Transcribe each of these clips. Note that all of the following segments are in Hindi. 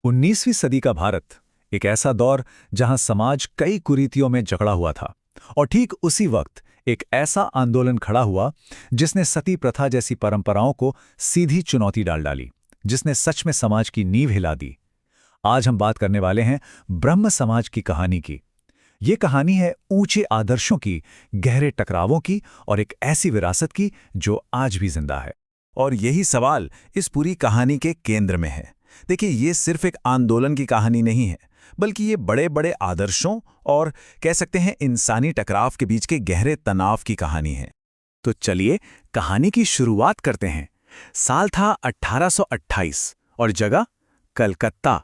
19वीं सदी का भारत एक ऐसा दौर जहां समाज कई कुरीतियों में जकड़ा हुआ था। और ठीक उसी वक्त एक ऐसा आंदोलन खड़ा हुआ जिसने सती प्रथा जैसी परंपराओं को सीधी चुनौती डाल डाली, जिसने सच में समाज की नींव हिला दी। आज हम बात करने वाले हैं ब्रह्म समाज की कहानी की। ये कहानी है ऊंचे आदर्शों की, गहरे टकरावों की और एक ऐसी विरासत की जो आज भी जिंदा है। और यही सवाल इस पूरी कहानी के केंद्र में है। देखिए, ये सिर्फ एक आंदोलन की कहानी नहीं है, बल्कि ये बड़े बड़े आदर्शों और कह सकते हैं इंसानी टकराव के बीच के गहरे तनाव की कहानी है। तो चलिए कहानी की शुरुआत करते हैं। साल था 1828 और जगह कलकत्ता।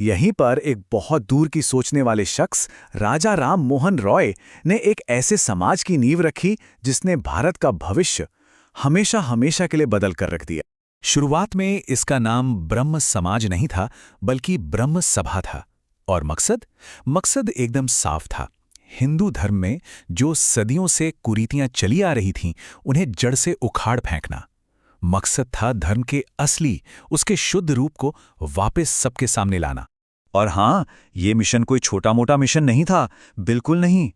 यहीं पर एक बहुत दूर की सोचने वाले शख्स राजा राम मोहन रॉय ने एक ऐसे समाज की नींव रखी जिसने भारत का भविष्य हमेशा हमेशा के लिए बदल कर रख दिया। शुरुआत में इसका नाम ब्रह्म समाज नहीं था, बल्कि ब्रह्म सभा था। और मकसद एकदम साफ था। हिंदू धर्म में जो सदियों से कुरीतियां चली आ रही थीं, उन्हें जड़ से उखाड़ फेंकना। मकसद था धर्म के असली, उसके शुद्ध रूप को वापस सबके सामने लाना। और हाँ, ये मिशन कोई छोटा मोटा मिशन नहीं था, बिल्कुल नहीं।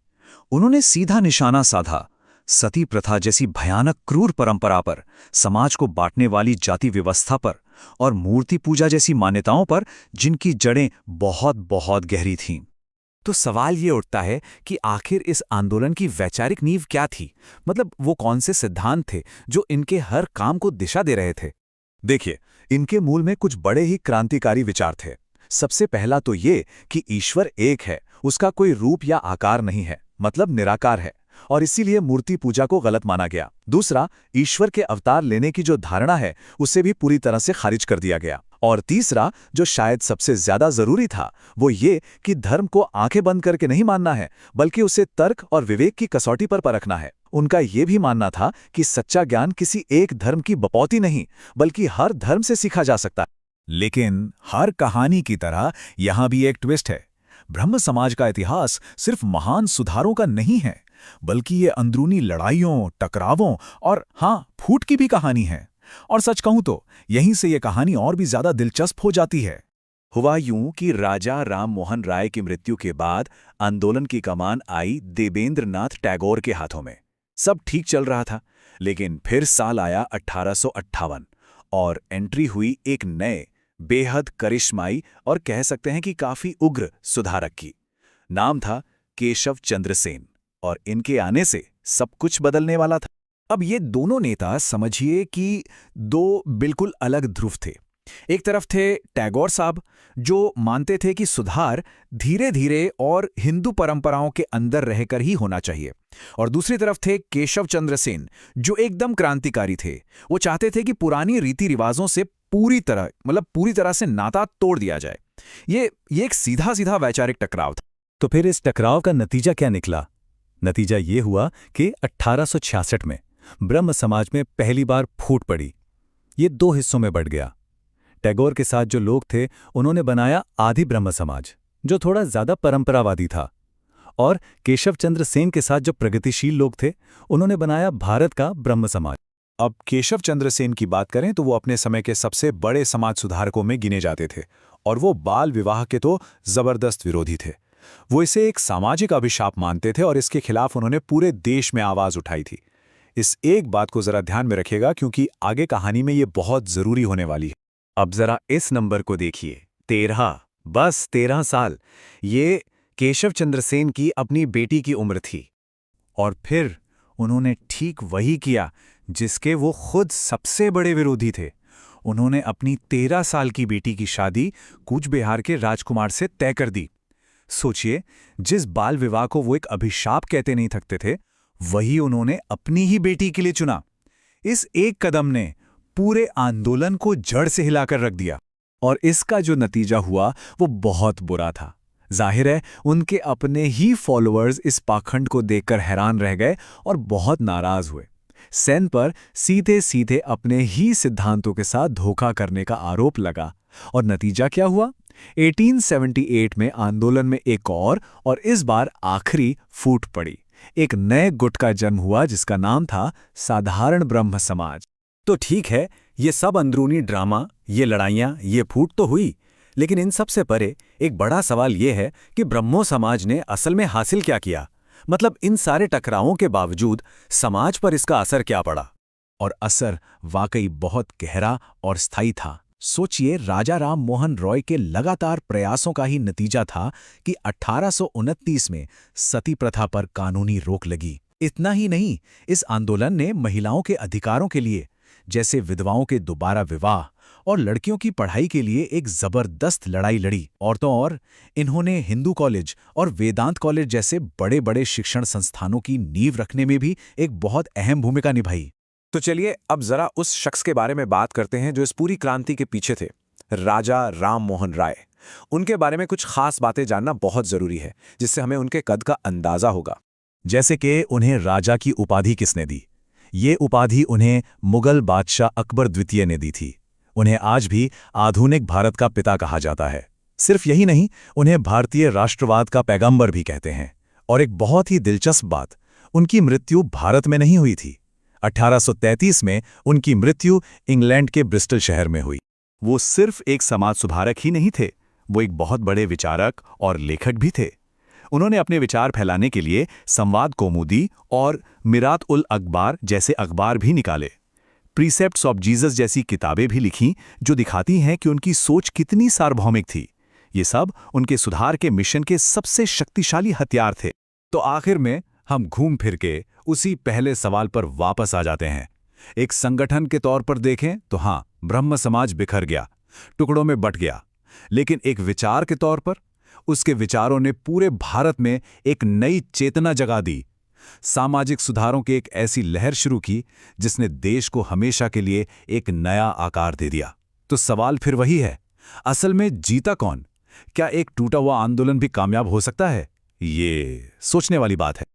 उन्होंने सीधा निशाना साधा सती प्रथा जैसी भयानक क्रूर परंपरा पर, समाज को बांटने वाली जाति व्यवस्था पर और मूर्ति पूजा जैसी मान्यताओं पर, जिनकी जड़ें बहुत बहुत गहरी थीं। तो सवाल ये उठता है कि आखिर इस आंदोलन की वैचारिक नींव क्या थी? मतलब वो कौन से सिद्धांत थे जो इनके हर काम को दिशा दे रहे थे? देखिए, इनके मूल में कुछ बड़े ही क्रांतिकारी विचार थे। सबसे पहला तो ये कि ईश्वर एक है, उसका कोई रूप या आकार नहीं है, मतलब निराकार है, और इसीलिए मूर्ति पूजा को गलत माना गया। दूसरा, ईश्वर के अवतार लेने की जो धारणा है उसे भी पूरी तरह से खारिज कर दिया गया। और तीसरा, जो शायद सबसे ज्यादा जरूरी था, वो ये कि धर्म को आंखें बंद करके नहीं मानना है, बल्कि उसे तर्क और विवेक की कसौटी पर परखना है। उनका ये भी मानना था कि सच्चा ज्ञान किसी एक धर्म की बपौती नहीं, बल्कि हर धर्म से सीखा जा सकता है। लेकिन हर कहानी की तरह यहां भी एक ट्विस्ट है। ब्रह्म समाज का इतिहास सिर्फ महान सुधारों का नहीं है, बल्कि ये अंदरूनी लड़ाइयों, टकरावों और हाँ, फूट की भी कहानी है। और सच कहूं तो यहीं से ये कहानी और भी ज्यादा दिलचस्प हो जाती है। हुआ यूं कि राजा राम मोहन राय की मृत्यु के बाद आंदोलन की कमान आई देवेंद्र नाथ टैगोर के हाथों में। सब ठीक चल रहा था, लेकिन फिर साल आया 1858 और एंट्री हुई एक नए, बेहद करिश्माई और कह सकते हैं कि काफी उग्र सुधारक की। नाम था केशव चंद्र सेन, और इनके आने से सब कुछ बदलने वाला था। अब ये दोनों नेता समझिए कि दो बिल्कुल अलग ध्रुव थे। एक तरफ थे टैगोर साहब, जो मानते थे कि सुधार धीरे धीरे और हिंदू परंपराओं के अंदर रहकर ही होना चाहिए। और दूसरी तरफ थे केशव चंद्र सेन, जो एकदम क्रांतिकारी थे। वो चाहते थे कि पुरानी रीति रिवाजों से पूरी तरह से नाता तोड़ दिया जाए। ये एक सीधा सीधा वैचारिक टकराव था। तो फिर इस टकराव का नतीजा क्या निकला? नतीजा ये हुआ कि 1866 में ब्रह्म समाज में पहली बार फूट पड़ी। ये दो हिस्सों में बढ़ गया। टैगोर के साथ जो लोग थे, उन्होंने बनाया आदि ब्रह्म समाज, जो थोड़ा ज्यादा परंपरावादी था। और केशव चंद्र सेन के साथ जो प्रगतिशील लोग थे, उन्होंने बनाया भारत का ब्रह्म समाज। अब केशव चंद्र सेन की बात करें तो वो अपने समय के सबसे बड़े समाज सुधारकों में गिने जाते थे, और वो बाल विवाह के तो जबरदस्त विरोधी थे। वो इसे एक सामाजिक अभिशाप मानते थे और इसके खिलाफ उन्होंने पूरे देश में आवाज उठाई थी। इस एक बात को जरा ध्यान में रखिएगा, क्योंकि आगे कहानी में ये बहुत जरूरी होने वाली है। अब जरा इस नंबर को देखिए, 13, बस 13 साल। ये केशव चंद्र सेन की अपनी बेटी की उम्र थी। और फिर उन्होंने ठीक वही किया जिसके वो खुद सबसे बड़े विरोधी थे। उन्होंने अपनी 13 साल की बेटी की शादी कूच बिहार के राजकुमार से तय कर दी। सोचिए, जिस बाल विवाह को वो एक अभिशाप कहते नहीं थकते थे, वही उन्होंने अपनी ही बेटी के लिए चुना। इस एक कदम ने पूरे आंदोलन को जड़ से हिलाकर रख दिया। और इसका जो नतीजा हुआ वो बहुत बुरा था। जाहिर है, उनके अपने ही फॉलोअर्स इस पाखंड को देखकर हैरान रह गए और बहुत नाराज हुए। सेन पर सीधे सीधे अपने ही सिद्धांतों के साथ धोखा करने का आरोप लगा। और नतीजा क्या हुआ? 1878 में आंदोलन में एक और इस बार आखिरी फूट पड़ी। एक नए गुट का जन्म हुआ जिसका नाम था साधारण ब्रह्म समाज। तो ठीक है, ये सब अंदरूनी ड्रामा, ये लड़ाइयां, ये फूट तो हुई, लेकिन इन सब से परे एक बड़ा सवाल ये है कि ब्रह्मो समाज ने असल में हासिल क्या किया। मतलब इन सारे टकरावों के बावजूद समाज पर इसका असर क्या पड़ा। और असर वाकई बहुत गहरा और स्थायी था। सोचिए, राजा राम मोहन रॉय के लगातार प्रयासों का ही नतीजा था कि 1829 में सती प्रथा पर कानूनी रोक लगी। इतना ही नहीं, इस आंदोलन ने महिलाओं के अधिकारों के लिए, जैसे विधवाओं के दोबारा विवाह और लड़कियों की पढ़ाई के लिए एक जबरदस्त लड़ाई लड़ी। और तो और इन्होंने हिंदू कॉलेज और वेदांत कॉलेज जैसे बड़े बड़े शिक्षण संस्थानों की नींव रखने में भी एक बहुत अहम भूमिका निभाई। तो चलिए अब जरा उस शख्स के बारे में बात करते हैं जो इस पूरी क्रांति के पीछे थे, राजा राम मोहन राय। उनके बारे में कुछ खास बातें जानना बहुत जरूरी है, जिससे हमें उनके कद का अंदाजा होगा। जैसे कि उन्हें राजा की उपाधि किसने दी? ये उपाधि उन्हें मुगल बादशाह अकबर द्वितीय ने दी थी। उन्हें आज भी आधुनिक भारत का पिता कहा जाता है। सिर्फ यही नहीं, उन्हें भारतीय राष्ट्रवाद का पैगंबर भी कहते हैं। और एक बहुत ही दिलचस्प बात, उनकी मृत्यु भारत में नहीं हुई थी। 1833 में उनकी मृत्यु इंग्लैंड के ब्रिस्टल शहर में हुई। वो सिर्फ एक समाज सुधारक ही नहीं थे, वो एक बहुत बड़े विचारक और लेखक भी थे। उन्होंने अपने विचार फैलाने के लिए संवाद कौमुदी और मिरात उल अखबार जैसे अखबार भी निकाले। प्रीसेप्ट्स ऑफ जीसस जैसी किताबें भी लिखीं, जो दिखाती हैं कि उनकी सोच कितनी सार्वभौमिक थी। ये सब उनके सुधार के मिशन के सबसे शक्तिशाली हथियार थे। तो आखिर में हम घूम फिर के उसी पहले सवाल पर वापस आ जाते हैं। एक संगठन के तौर पर देखें तो हाँ, ब्रह्म समाज बिखर गया, टुकड़ों में बट गया। लेकिन एक विचार के तौर पर उसके विचारों ने पूरे भारत में एक नई चेतना जगा दी, सामाजिक सुधारों की एक ऐसी लहर शुरू की जिसने देश को हमेशा के लिए एक नया आकार दे दिया। तो सवाल फिर वही है, असल में जीता कौन? क्या एक टूटा हुआ आंदोलन भी कामयाब हो सकता है? ये सोचने वाली बात है।